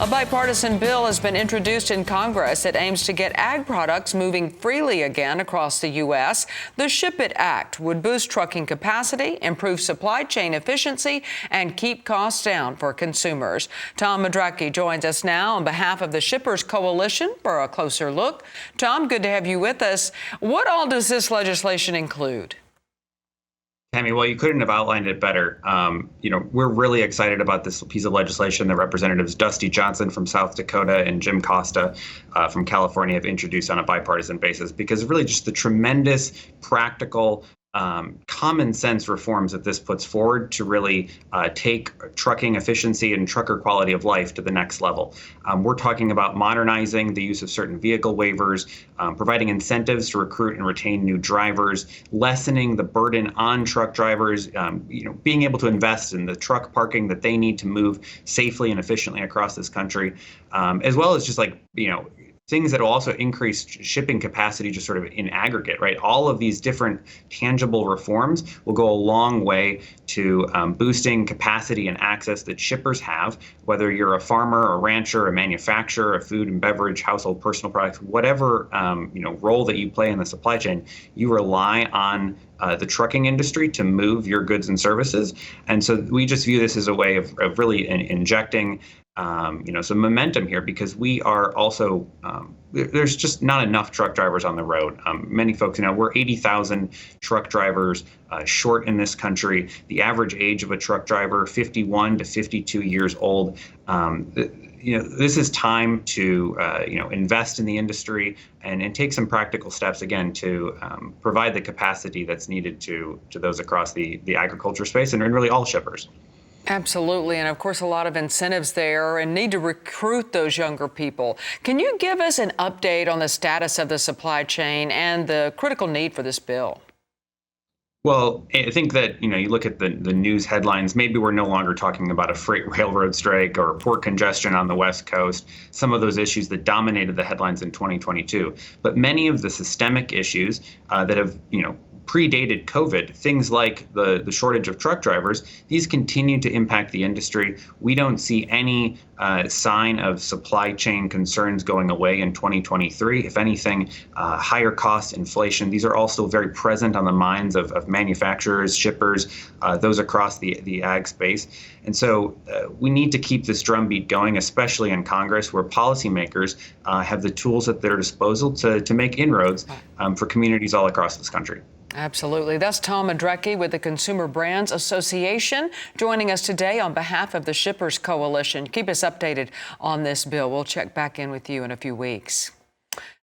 A bipartisan bill has been introduced in Congress that aims to get ag products moving freely again across the U.S. The Ship It Act would boost trucking capacity, improve supply chain efficiency, and keep costs down for consumers. Tom Madrecki joins us now on behalf of the Shippers Coalition for a closer look. Tom, good to have you with us. What all does this legislation include? Tammy, well, you couldn't have outlined it better. We're really excited about this piece of legislation that Representatives Dusty Johnson from South Dakota and Jim Costa from California have introduced on a bipartisan basis, because really just the tremendous practical common sense reforms that this puts forward to really take trucking efficiency and trucker quality of life to the next level. We're talking about modernizing the use of certain vehicle waivers, providing incentives to recruit and retain new drivers, lessening the burden on truck drivers, being able to invest in the truck parking that they need to move safely and efficiently across this country, as well as just things that will also increase shipping capacity just sort of in aggregate, right? All of these different tangible reforms will go a long way to boosting capacity and access that shippers have, whether you're a farmer, a rancher, a manufacturer, a food and beverage, household, personal products, whatever role that you play in the supply chain, you rely on the trucking industry to move your goods and services. And so we just view this as a way of really injecting some momentum here, because we are also, there's just not enough truck drivers on the road. Many folks, we're 80,000 truck drivers short in this country. The average age of a truck driver, 51 to 52 years old. This is time to, invest in the industry and take some practical steps, again, to provide the capacity that's needed to those across the agriculture space and really all shippers. Absolutely. And of course, a lot of incentives there and need to recruit those younger people. Can you give us an update on the status of the supply chain and the critical need for this bill? Well, I think that, you look at the news headlines, maybe we're no longer talking about a freight railroad strike or port congestion on the West Coast, some of those issues that dominated the headlines in 2022. But many of the systemic issues that have, predated COVID, things like the shortage of truck drivers, these continue to impact the industry. We don't see any sign of supply chain concerns going away in 2023. If anything, higher cost inflation, these are all still very present on the minds of manufacturers, shippers, those across the ag space. And so we need to keep this drumbeat going, especially in Congress, where policymakers have the tools at their disposal to make inroads for communities all across this country. Absolutely. That's Tom Madrecki with the Consumer Brands Association joining us today on behalf of the Shippers Coalition. Keep us updated on this bill. We'll check back in with you in a few weeks.